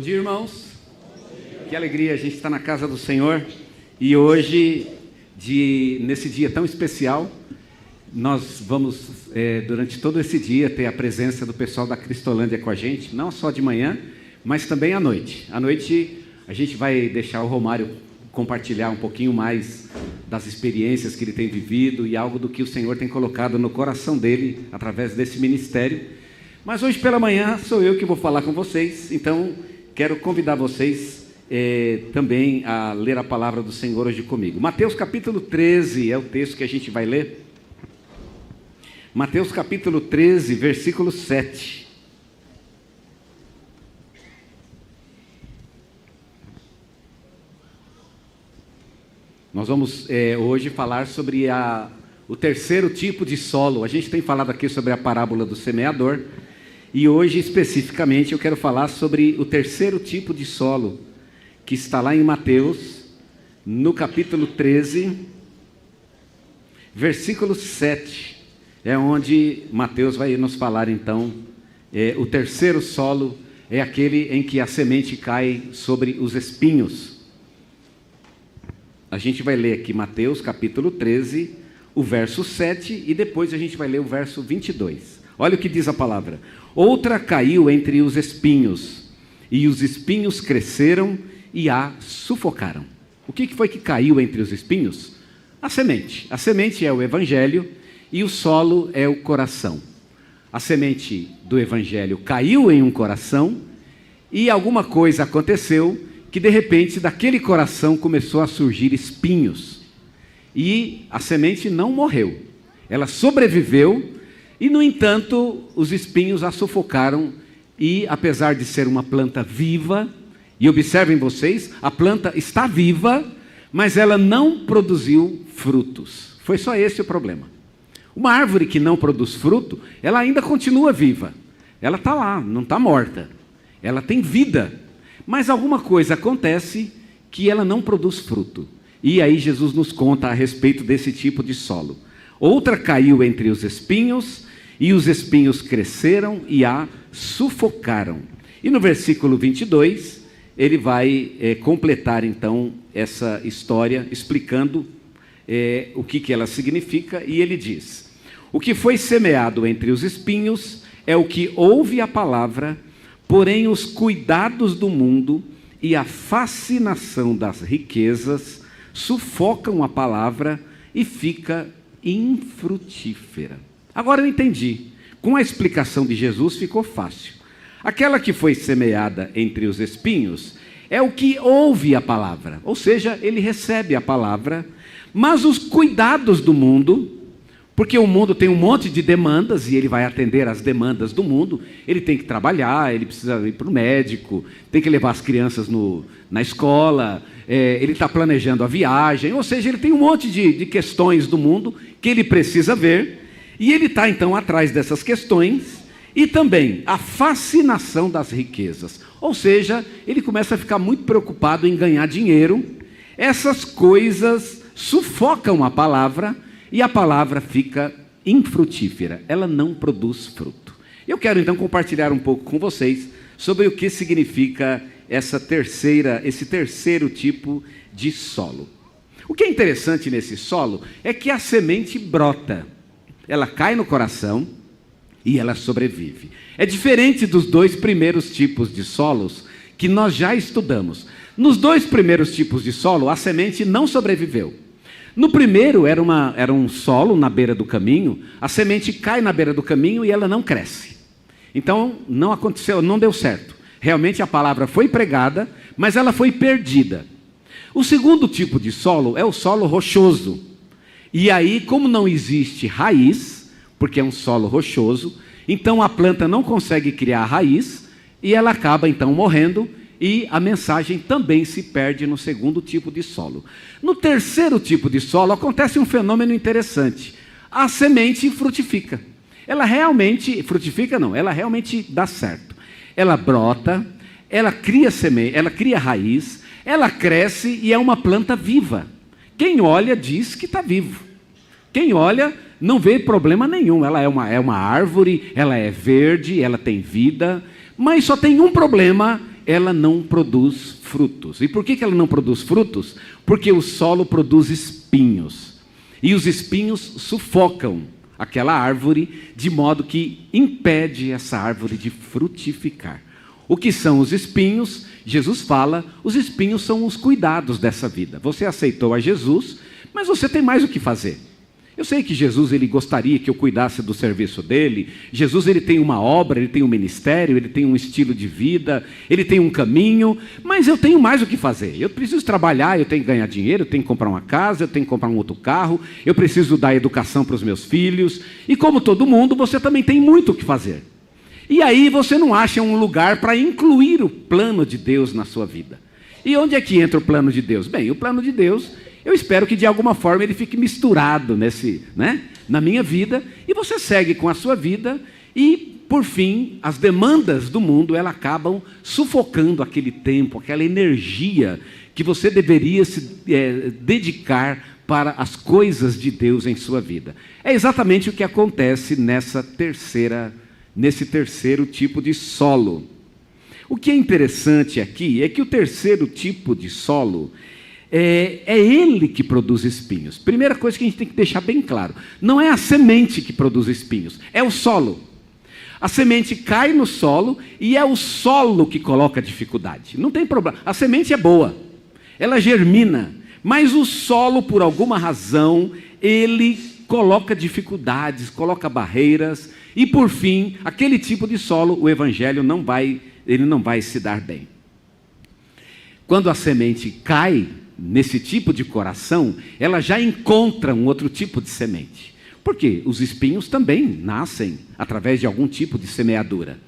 Bom dia, irmãos. Que alegria a gente estar na casa do Senhor. E hoje, nesse dia tão especial, nós vamos, durante todo esse dia, ter a presença do pessoal da Cristolândia com a gente, não só de manhã, mas também à noite. À noite, a gente vai deixar o Romário compartilhar um pouquinho mais das experiências que ele tem vivido e algo do que o Senhor tem colocado no coração dele, através desse ministério. Mas hoje pela manhã sou eu que vou falar com vocês, então quero convidar vocês também a ler a palavra do Senhor hoje comigo. Mateus capítulo 13 é o texto que a gente vai ler. Mateus capítulo 13, versículo 7. Nós vamos hoje falar sobre o terceiro tipo de solo. A gente tem falado aqui sobre a parábola do semeador. E hoje, especificamente, eu quero falar sobre o terceiro tipo de solo, que está lá em Mateus, no capítulo 13, versículo 7. É onde Mateus vai nos falar, então, o terceiro solo é aquele em que a semente cai sobre os espinhos. A gente vai ler aqui Mateus, capítulo 13, o verso 7, e depois a gente vai ler o verso 22. Olha o que diz a palavra. Outra caiu entre os espinhos, e os espinhos cresceram e a sufocaram. O que foi que caiu entre os espinhos? A semente. A semente é o evangelho e o solo é o coração. A semente do evangelho caiu em um coração e alguma coisa aconteceu que de repente daquele coração começou a surgir espinhos. E a semente não morreu, ela sobreviveu. E, no entanto, os espinhos a sufocaram e, apesar de ser uma planta viva, e observem vocês, a planta está viva, mas ela não produziu frutos. Foi só esse o problema. Uma árvore que não produz fruto, ela ainda continua viva. Ela está lá, não está morta. Ela tem vida. Mas alguma coisa acontece que ela não produz fruto. E aí Jesus nos conta a respeito desse tipo de solo. Outra caiu entre os espinhos, e os espinhos cresceram e a sufocaram. E no versículo 22, ele vai completar então essa história, explicando o que ela significa, e ele diz: o que foi semeado entre os espinhos é o que ouve a palavra, porém os cuidados do mundo e a fascinação das riquezas sufocam a palavra e fica infrutífera. Agora eu entendi. Com a explicação de Jesus ficou fácil. Aquela que foi semeada entre os espinhos é o que ouve a palavra, ou seja, ele recebe a palavra, mas os cuidados do mundo, porque o mundo tem um monte de demandas e ele vai atender às demandas do mundo. Ele tem que trabalhar, ele precisa ir para o médico, tem que levar as crianças na escola, ele está planejando a viagem, ou seja, ele tem um monte de questões do mundo que ele precisa ver, e ele está então atrás dessas questões, e também a fascinação das riquezas, ou seja, ele começa a ficar muito preocupado em ganhar dinheiro. Essas coisas sufocam a palavra, e a palavra fica infrutífera, ela não produz fruto. Eu quero então compartilhar um pouco com vocês sobre o que significa esse terceiro tipo de solo. O que é interessante nesse solo é que a semente brota, ela cai no coração e ela sobrevive. É diferente dos dois primeiros tipos de solos que nós já estudamos. Nos dois primeiros tipos de solo, a semente não sobreviveu. No primeiro era um solo na beira do caminho, a semente cai na beira do caminho e ela não cresce. Então não aconteceu, não deu certo. Realmente a palavra foi pregada, mas ela foi perdida. O segundo tipo de solo é o solo rochoso. E aí, como não existe raiz, porque é um solo rochoso, então a planta não consegue criar raiz e ela acaba então morrendo, e a mensagem também se perde no segundo tipo de solo. No terceiro tipo de solo acontece um fenômeno interessante. A semente frutifica. Ela realmente frutifica, não, ela realmente dá certo. Ela brota, ela cria semente, ela cria raiz, ela cresce e é uma planta viva. Quem olha diz que está vivo. Quem olha não vê problema nenhum. Ela é uma árvore, ela é verde, ela tem vida, mas só tem um problema, ela não produz frutos. E por que ela não produz frutos? Porque o solo produz espinhos. E os espinhos sufocam aquela árvore, de modo que impede essa árvore de frutificar. O que são os espinhos? Jesus fala, os espinhos são os cuidados dessa vida. Você aceitou a Jesus, mas você tem mais o que fazer. Eu sei que Jesus, ele gostaria que eu cuidasse do serviço dele. Jesus, ele tem uma obra, ele tem um ministério, ele tem um estilo de vida, ele tem um caminho, mas eu tenho mais o que fazer. Eu preciso trabalhar, eu tenho que ganhar dinheiro, eu tenho que comprar uma casa, eu tenho que comprar um outro carro, eu preciso dar educação para os meus filhos. E como todo mundo, você também tem muito o que fazer. E aí você não acha um lugar para incluir o plano de Deus na sua vida. E onde é que entra o plano de Deus? Bem, o plano de Deus, eu espero que de alguma forma ele fique misturado na minha vida, e você segue com a sua vida, e por fim, as demandas do mundo, elas acabam sufocando aquele tempo, aquela energia que você deveria se dedicar para as coisas de Deus em sua vida. É exatamente o que acontece nesse terceiro tipo de solo. O que é interessante aqui é que o terceiro tipo de solo é ele que produz espinhos. Primeira coisa que a gente tem que deixar bem claro, não é a semente que produz espinhos, é o solo. A semente cai no solo e é o solo que coloca dificuldade. Não tem problema, a semente é boa, ela germina, mas o solo, por alguma razão, ele coloca dificuldades, coloca barreiras, e por fim, aquele tipo de solo, o evangelho não vai se dar bem. Quando a semente cai nesse tipo de coração, ela já encontra um outro tipo de semente. Porque os espinhos também nascem através de algum tipo de semeadura.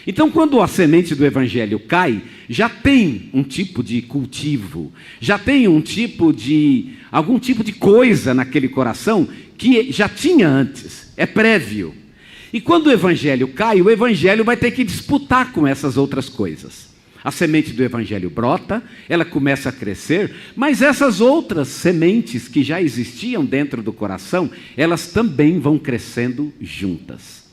Então, quando a semente do evangelho cai, já tem um tipo de cultivo, já tem algum tipo de coisa naquele coração que já tinha antes, é prévio. E quando o evangelho cai, o evangelho vai ter que disputar com essas outras coisas. A semente do evangelho brota, ela começa a crescer, mas essas outras sementes que já existiam dentro do coração, elas também vão crescendo juntas.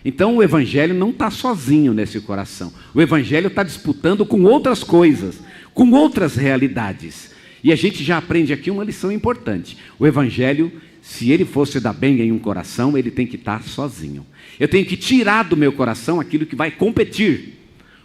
Então o evangelho não está sozinho nesse coração. O evangelho está disputando com outras coisas, com outras realidades. E a gente já aprende aqui uma lição importante. O evangelho, se ele fosse dar bem em um coração, ele tem que estar sozinho. Eu tenho que tirar do meu coração aquilo que vai competir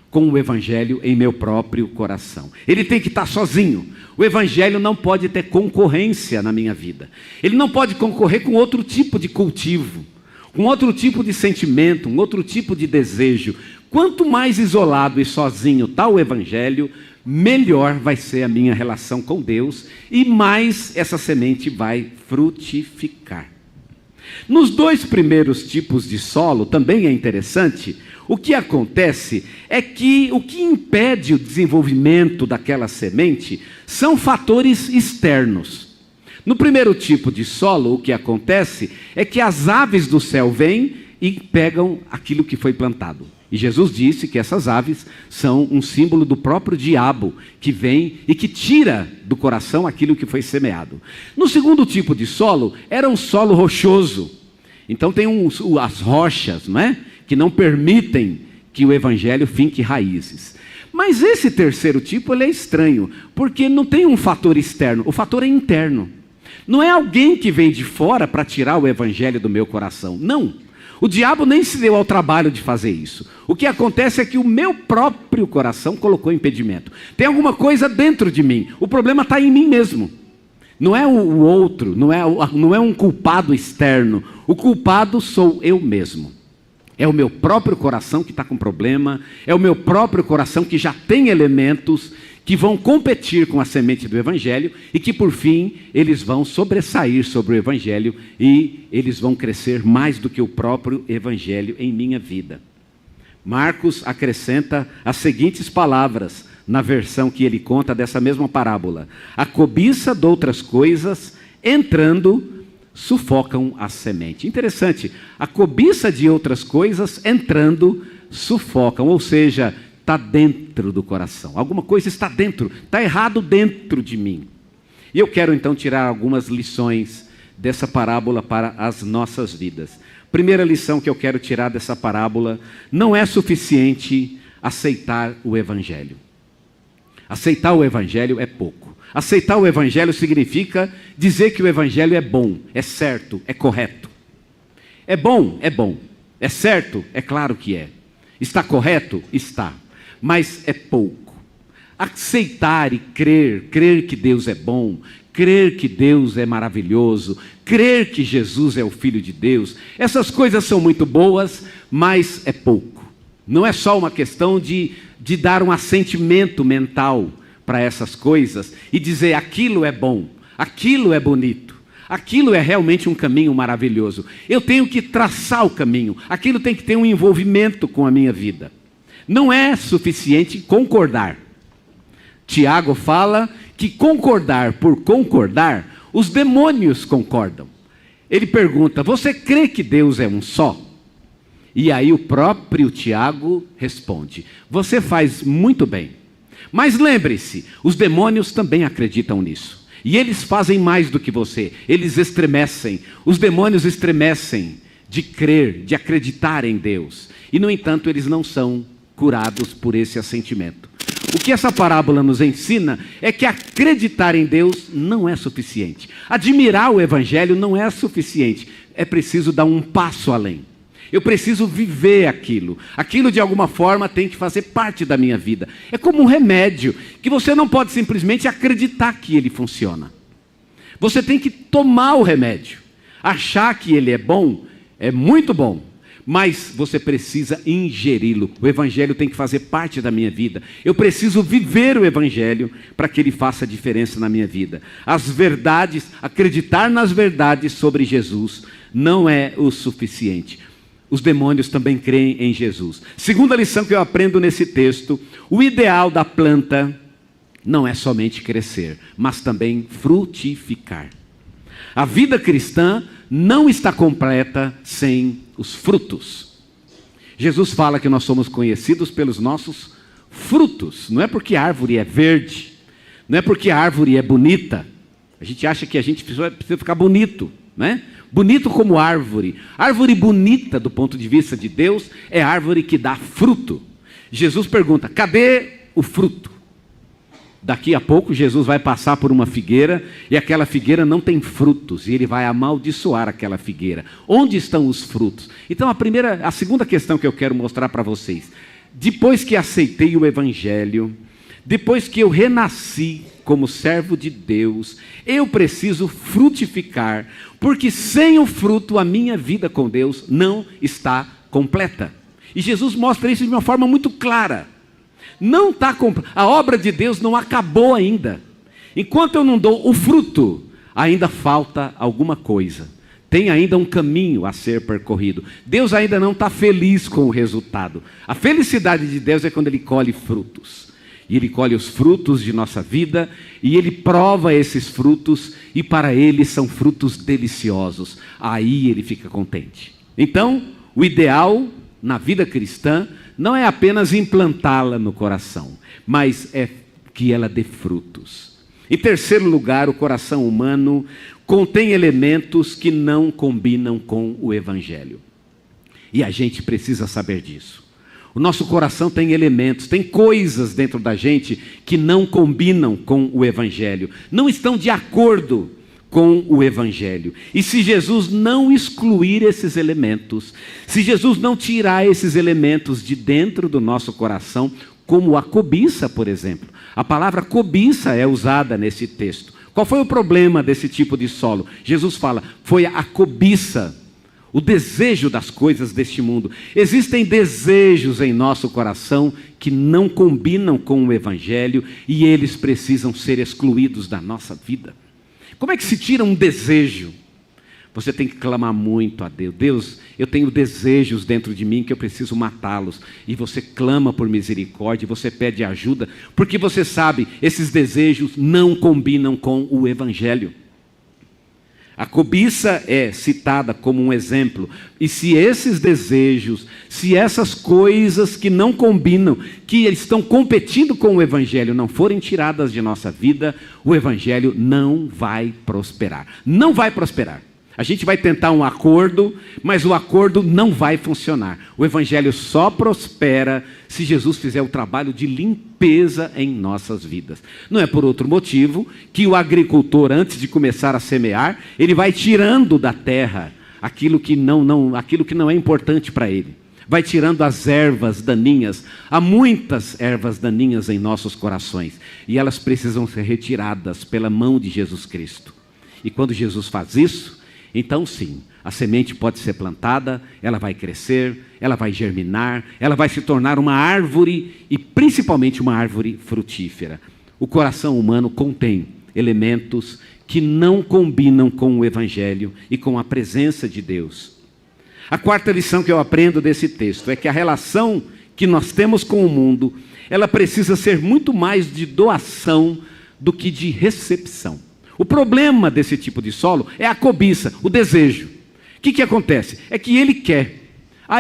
com o evangelho em meu próprio coração. Ele tem que estar sozinho. O evangelho não pode ter concorrência na minha vida. Ele não pode concorrer com outro tipo de cultivo, com outro tipo de sentimento, um outro tipo de desejo. Quanto mais isolado e sozinho está o evangelho, melhor vai ser a minha relação com Deus e mais essa semente vai frutificar. Nos dois primeiros tipos de solo, também é interessante, o que acontece é que o que impede o desenvolvimento daquela semente são fatores externos. No primeiro tipo de solo, o que acontece é que as aves do céu vêm e pegam aquilo que foi plantado. E Jesus disse que essas aves são um símbolo do próprio diabo, que vem e que tira do coração aquilo que foi semeado. No segundo tipo de solo, era um solo rochoso. Então tem as rochas, não é? Que não permitem que o evangelho finque raízes. Mas esse terceiro tipo, ele é estranho, porque não tem um fator externo, o fator é interno. Não é alguém que vem de fora para tirar o evangelho do meu coração, não. O diabo nem se deu ao trabalho de fazer isso. O que acontece é que o meu próprio coração colocou impedimento. Tem alguma coisa dentro de mim, o problema está em mim mesmo. Não é o outro, não é um culpado externo, o culpado sou eu mesmo. É o meu próprio coração que está com problema, é o meu próprio coração que já tem elementos que vão competir com a semente do evangelho e que por fim eles vão sobressair sobre o evangelho e eles vão crescer mais do que o próprio evangelho em minha vida. Marcos acrescenta as seguintes palavras na versão que ele conta dessa mesma parábola: a cobiça de outras coisas entrando sufocam a semente. Interessante, a cobiça de outras coisas entrando sufocam, ou seja, está dentro do coração. Alguma coisa está dentro, está errado dentro de mim. E eu quero então tirar algumas lições dessa parábola para as nossas vidas. Primeira lição que eu quero tirar dessa parábola: não é suficiente aceitar o evangelho. Aceitar o Evangelho é pouco. Aceitar o Evangelho significa dizer que o Evangelho é bom, é certo, é correto. É bom, é bom. É certo? É claro que é. Está correto? Está. Mas é pouco. Aceitar e crer que Deus é bom, crer que Deus é maravilhoso, crer que Jesus é o Filho de Deus, essas coisas são muito boas, mas é pouco. Não é só uma questão de dar um assentimento mental para essas coisas e dizer aquilo é bom, aquilo é bonito, aquilo é realmente um caminho maravilhoso. Eu tenho que traçar o caminho, aquilo tem que ter um envolvimento com a minha vida. Não é suficiente concordar. Tiago fala que concordar por concordar, os demônios concordam. Ele pergunta, você crê que Deus é um só? E aí o próprio Tiago responde, você faz muito bem. Mas lembre-se, os demônios também acreditam nisso. E eles fazem mais do que você, eles estremecem. Os demônios estremecem de crer, de acreditar em Deus. E no entanto eles não são curados por esse assentimento. O que essa parábola nos ensina é que acreditar em Deus não é suficiente. Admirar o Evangelho não é suficiente. É preciso dar um passo além. Eu preciso viver aquilo. Aquilo de alguma forma tem que fazer parte da minha vida. É como um remédio que você não pode simplesmente acreditar que ele funciona. Você tem que tomar o remédio. Achar que ele é bom, é muito bom. Mas você precisa ingeri-lo. O Evangelho tem que fazer parte da minha vida. Eu preciso viver o Evangelho para que ele faça diferença na minha vida. As verdades, acreditar nas verdades sobre Jesus não é o suficiente. Os demônios também creem em Jesus. Segunda lição que eu aprendo nesse texto, o ideal da planta não é somente crescer, mas também frutificar. A vida cristã não está completa sem os frutos. Jesus fala que nós somos conhecidos pelos nossos frutos. Não é porque a árvore é verde, não é porque a árvore é bonita. A gente acha que a gente precisa ficar bonito, né? Bonito como árvore. Árvore bonita do ponto de vista de Deus é árvore que dá fruto. Jesus pergunta, cadê o fruto? Daqui a pouco Jesus vai passar por uma figueira e aquela figueira não tem frutos e ele vai amaldiçoar aquela figueira. Onde estão os frutos? Então a segunda questão que eu quero mostrar para vocês. Depois que aceitei o Evangelho, depois que eu renasci como servo de Deus, eu preciso frutificar, porque sem o fruto a minha vida com Deus não está completa. E Jesus mostra isso de uma forma muito clara. Não está a obra de Deus não acabou ainda. Enquanto eu não dou o fruto, ainda falta alguma coisa. Tem ainda um caminho a ser percorrido. Deus ainda não está feliz com o resultado. A felicidade de Deus é quando Ele colhe frutos. E Ele colhe os frutos de nossa vida, e Ele prova esses frutos, e para Ele são frutos deliciosos. Aí Ele fica contente. Então, o ideal na vida cristã não é apenas implantá-la no coração, mas é que ela dê frutos. Em terceiro lugar, o coração humano contém elementos que não combinam com o Evangelho. E a gente precisa saber disso. O nosso coração tem elementos, tem coisas dentro da gente que não combinam com o Evangelho, não estão de acordo com o Evangelho. E se Jesus não excluir esses elementos, se Jesus não tirar esses elementos de dentro do nosso coração, como a cobiça, por exemplo. A palavra cobiça é usada nesse texto. Qual foi o problema desse tipo de solo? Jesus fala, foi a cobiça, o desejo das coisas deste mundo. Existem desejos em nosso coração que não combinam com o Evangelho e eles precisam ser excluídos da nossa vida. Como é que se tira um desejo? Você tem que clamar muito a Deus. Deus, eu tenho desejos dentro de mim que eu preciso matá-los. E você clama por misericórdia, você pede ajuda, porque você sabe, esses desejos não combinam com o Evangelho. A cobiça é citada como um exemplo. E se esses desejos, se essas coisas que não combinam, que estão competindo com o Evangelho, não forem tiradas de nossa vida, o Evangelho não vai prosperar. Não vai prosperar. A gente vai tentar um acordo, mas o acordo não vai funcionar. O evangelho só prospera se Jesus fizer o trabalho de limpeza em nossas vidas. Não é por outro motivo que o agricultor, antes de começar a semear, ele vai tirando da terra aquilo que não é importante para ele. Vai tirando as ervas daninhas. Há muitas ervas daninhas em nossos corações, e elas precisam ser retiradas pela mão de Jesus Cristo. E quando Jesus faz isso, então sim, a semente pode ser plantada, ela vai crescer, ela vai germinar, ela vai se tornar uma árvore, e principalmente uma árvore frutífera. O coração humano contém elementos que não combinam com o evangelho e com a presença de Deus. A quarta lição que eu aprendo desse texto é que a relação que nós temos com o mundo, ela precisa ser muito mais de doação do que de recepção. O problema desse tipo de solo é a cobiça, o desejo. O que acontece? É que ele quer.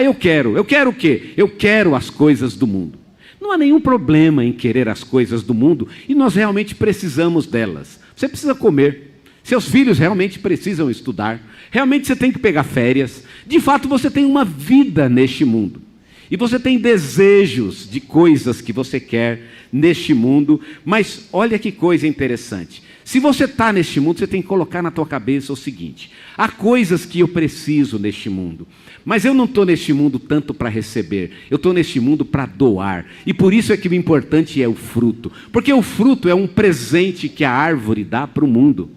Eu quero o quê? Eu quero as coisas do mundo. Não há nenhum problema em querer as coisas do mundo, e nós realmente precisamos delas. Você precisa comer, seus filhos realmente precisam estudar, realmente você tem que pegar férias. De fato, você tem uma vida neste mundo. E você tem desejos de coisas que você quer neste mundo, mas olha que coisa interessante. Se você está neste mundo, você tem que colocar na tua cabeça o seguinte: há coisas que eu preciso neste mundo, mas eu não estou neste mundo tanto para receber, eu estou neste mundo para doar. E por isso é que o importante é o fruto, porque o fruto é um presente que a árvore dá para o mundo.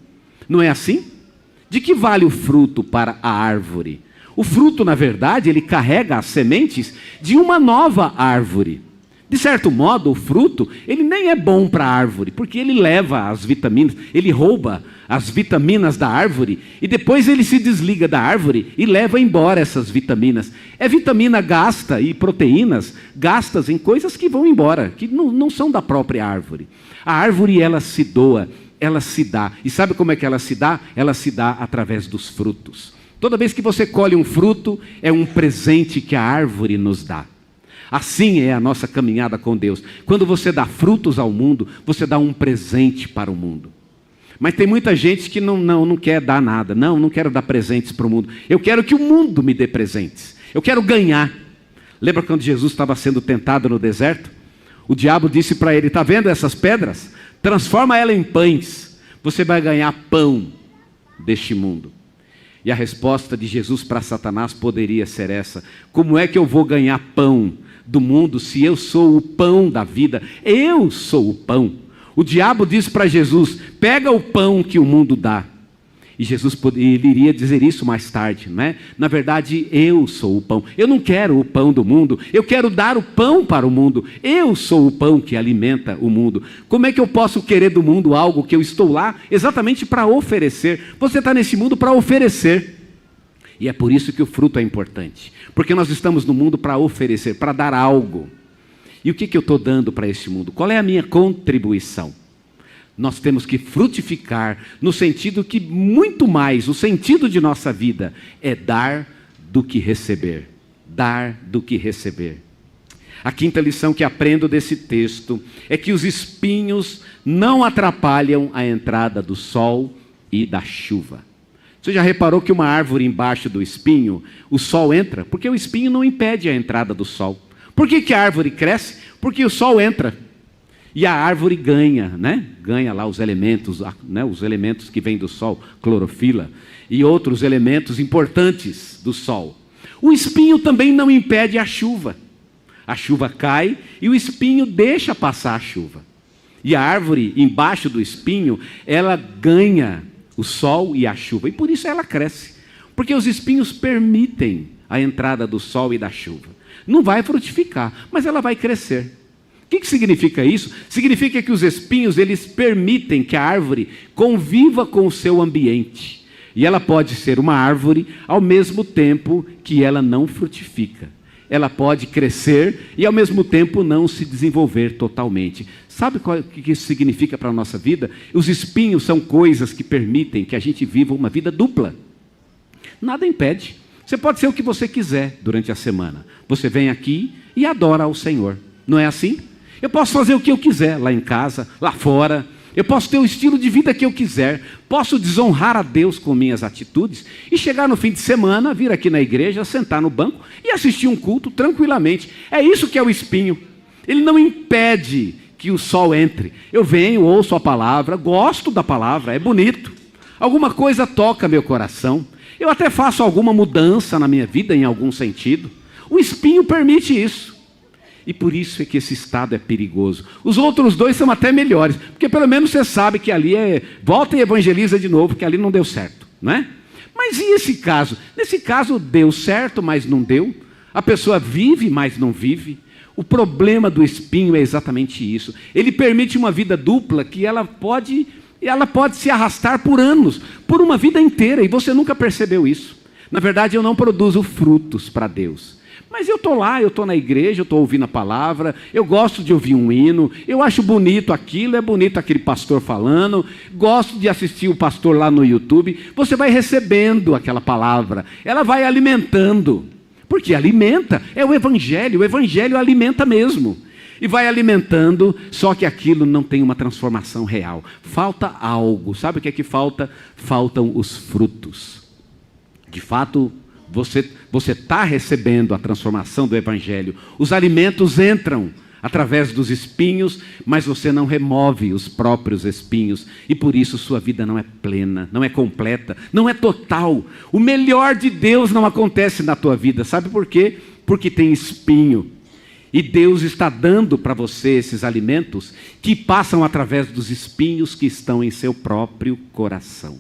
Não é assim? De que vale o fruto para a árvore? O fruto, na verdade, ele carrega as sementes de uma nova árvore. De certo modo, o fruto, ele nem é bom para a árvore, porque ele leva as vitaminas, ele rouba as vitaminas da árvore, e depois ele se desliga da árvore e leva embora essas vitaminas. É vitamina gasta e proteínas gastas em coisas que vão embora, que não são da própria árvore. A árvore, ela se doa, ela se dá. E sabe como é que ela se dá? Ela se dá através dos frutos. Toda vez que você colhe um fruto, é um presente que a árvore nos dá. Assim é a nossa caminhada com Deus. Quando você dá frutos ao mundo, você dá um presente para o mundo. Mas tem muita gente que não quer dar nada. Não quero dar presentes para o mundo. Eu quero que o mundo me dê presentes. Eu quero ganhar. Lembra quando Jesus estava sendo tentado no deserto? O diabo disse para ele: está vendo essas pedras? Transforma ela em pães. Você vai ganhar pão deste mundo. E a resposta de Jesus para Satanás poderia ser essa: como é que eu vou ganhar pão do mundo se eu sou o pão da vida? Eu sou o pão. O diabo disse para Jesus: pega o pão que o mundo dá. E Jesus ele iria dizer isso mais tarde, não é? Na verdade, eu sou o pão. Eu não quero o pão do mundo, eu quero dar o pão para o mundo. Eu sou o pão que alimenta o mundo. Como é que eu posso querer do mundo algo que eu estou lá exatamente para oferecer? Você está nesse mundo para oferecer. E é por isso que o fruto é importante. Porque nós estamos no mundo para oferecer, para dar algo. E o que eu estou dando para esse mundo? Qual é a minha contribuição? Nós temos que frutificar, no sentido que muito mais, o sentido de nossa vida é dar do que receber. Dar do que receber. A quinta lição que aprendo desse texto é que os espinhos não atrapalham a entrada do sol e da chuva. Você já reparou que uma árvore embaixo do espinho, o sol entra? Porque o espinho não impede a entrada do sol. Por que a árvore cresce? Porque o sol entra. E a árvore ganha, né? Ganha lá os elementos, né? Os elementos que vêm do sol, clorofila, e outros elementos importantes do sol. O espinho também não impede a chuva. A chuva cai e o espinho deixa passar a chuva. E a árvore, embaixo do espinho, ela ganha o sol e a chuva. E por isso ela cresce. Porque os espinhos permitem a entrada do sol e da chuva. Não vai frutificar, mas ela vai crescer. O que significa isso? Significa que os espinhos, eles permitem que a árvore conviva com o seu ambiente. E ela pode ser uma árvore ao mesmo tempo que ela não frutifica. Ela pode crescer e ao mesmo tempo não se desenvolver totalmente. Sabe o que isso significa para a nossa vida? Os espinhos são coisas que permitem que a gente viva uma vida dupla. Nada impede. Você pode ser o que você quiser durante a semana. Você vem aqui e adora ao Senhor. Não é assim? Eu posso fazer o que eu quiser lá em casa, lá fora. Eu posso ter o estilo de vida que eu quiser, posso desonrar a Deus com minhas atitudes e chegar no fim de semana, vir aqui na igreja, sentar no banco e assistir um culto tranquilamente. É isso que é o espinho. Ele não impede que o sol entre. Eu venho, ouço a palavra, gosto da palavra, é bonito. Alguma coisa toca meu coração. Eu até faço alguma mudança na minha vida em algum sentido. O espinho permite isso. E por isso é que esse estado é perigoso. Os outros dois são até melhores, porque pelo menos você sabe que ali volta e evangeliza de novo, que ali não deu certo, não é? Mas e esse caso? Nesse caso deu certo, mas não deu. A pessoa vive, mas não vive. O problema do espinho é exatamente isso. Ele permite uma vida dupla que ela pode se arrastar por anos, por uma vida inteira, e você nunca percebeu isso. Na verdade, eu não produzo frutos para Deus. Mas eu estou lá, eu estou na igreja, eu estou ouvindo a palavra, eu gosto de ouvir um hino, eu acho bonito aquilo, é bonito aquele pastor falando, gosto de assistir o pastor lá no YouTube. Você vai recebendo aquela palavra, ela vai alimentando, porque alimenta, é o evangelho alimenta mesmo. E vai alimentando, só que aquilo não tem uma transformação real. Falta algo, sabe o que é que falta? Faltam os frutos. De fato, você está recebendo a transformação do evangelho. Os alimentos entram através dos espinhos, mas você não remove os próprios espinhos. E por isso sua vida não é plena, não é completa, não é total. O melhor de Deus não acontece na tua vida. Sabe por quê? Porque tem espinho. E Deus está dando para você esses alimentos que passam através dos espinhos que estão em seu próprio coração.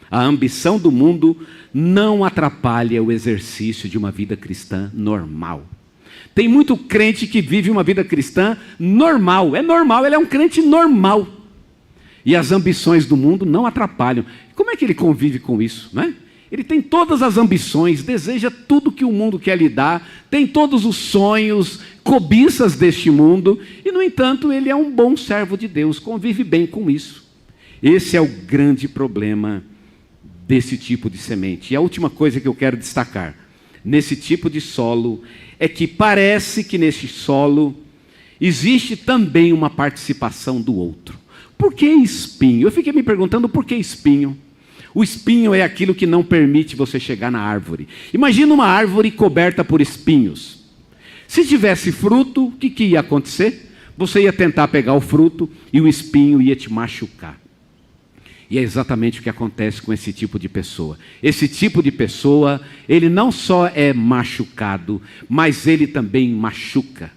A ambição do mundo não atrapalha o exercício de uma vida cristã normal. Tem muito crente que vive uma vida cristã normal. É normal, ele é um crente normal. E as ambições do mundo não atrapalham. Como é que ele convive com isso, né? Ele tem todas as ambições, deseja tudo que o mundo quer lhe dar, tem todos os sonhos, cobiças deste mundo, e no entanto ele é um bom servo de Deus, convive bem com isso. Esse é o grande problema desse tipo de semente. E a última coisa que eu quero destacar, nesse tipo de solo, é que parece que nesse solo existe também uma participação do outro. Por que espinho? Eu fiquei me perguntando por que espinho. O espinho é aquilo que não permite você chegar na árvore. Imagina uma árvore coberta por espinhos. Se tivesse fruto, o que ia acontecer? Você ia tentar pegar o fruto e o espinho ia te machucar. E é exatamente o que acontece com esse tipo de pessoa. Esse tipo de pessoa, ele não só é machucado, mas ele também machuca.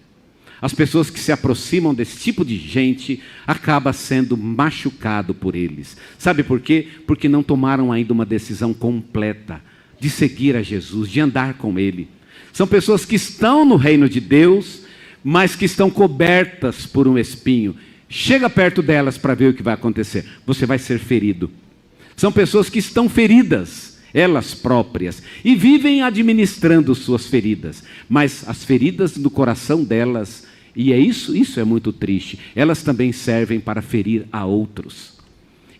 As pessoas que se aproximam desse tipo de gente acabam sendo machucados por eles. Sabe por quê? Porque não tomaram ainda uma decisão completa de seguir a Jesus, de andar com Ele. São pessoas que estão no reino de Deus, mas que estão cobertas por um espinho. Chega perto delas para ver o que vai acontecer. Você vai ser ferido. São pessoas que estão feridas, elas próprias, e vivem administrando suas feridas. Mas as feridas no coração delas, e isso é muito triste, elas também servem para ferir a outros.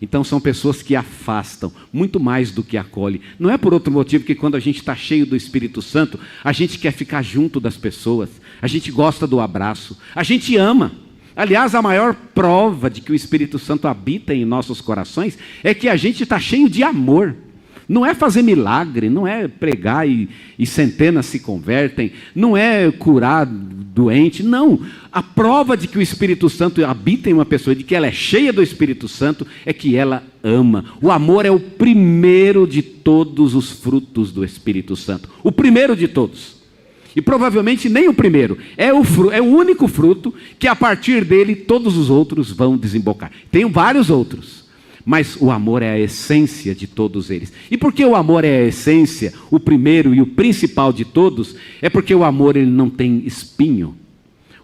Então são pessoas que afastam, muito mais do que acolhem. Não é por outro motivo que quando a gente está cheio do Espírito Santo, a gente quer ficar junto das pessoas, a gente gosta do abraço, a gente ama. Aliás, a maior prova de que o Espírito Santo habita em nossos corações é que a gente está cheio de amor. Não é fazer milagre, não é pregar e centenas se convertem, não é curar doente, não. A prova de que o Espírito Santo habita em uma pessoa, de que ela é cheia do Espírito Santo, é que ela ama. O amor é o primeiro de todos os frutos do Espírito Santo. O primeiro de todos. E provavelmente nem o primeiro, é o único fruto que a partir dele todos os outros vão desembocar. Tem vários outros, mas o amor é a essência de todos eles. E porque o amor é a essência, o primeiro e o principal de todos, é porque o amor ele não tem espinho.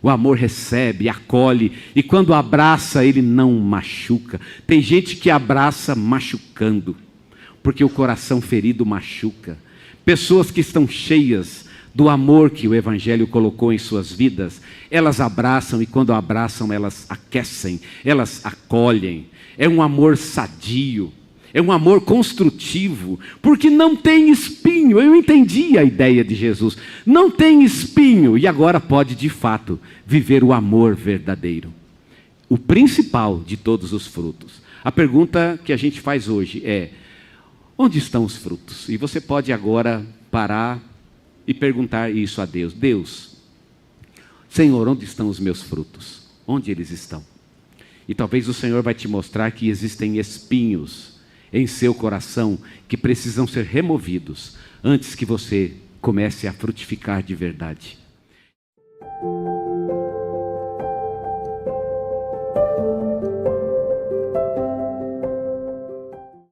O amor recebe, acolhe, e quando abraça ele não machuca. Tem gente que abraça machucando, porque o coração ferido machuca. Pessoas que estão cheias do amor que o Evangelho colocou em suas vidas, elas abraçam, e quando abraçam elas aquecem, elas acolhem. É um amor sadio, é um amor construtivo, porque não tem espinho. Eu entendi a ideia de Jesus, não tem espinho, e agora pode de fato viver o amor verdadeiro. o principal de todos os frutos. A pergunta que a gente faz hoje é: onde estão os frutos? E você pode agora parar e perguntar isso a Deus. Deus, Senhor, onde estão os meus frutos? Onde eles estão? E talvez o Senhor vai te mostrar que existem espinhos em seu coração que precisam ser removidos antes que você comece a frutificar de verdade.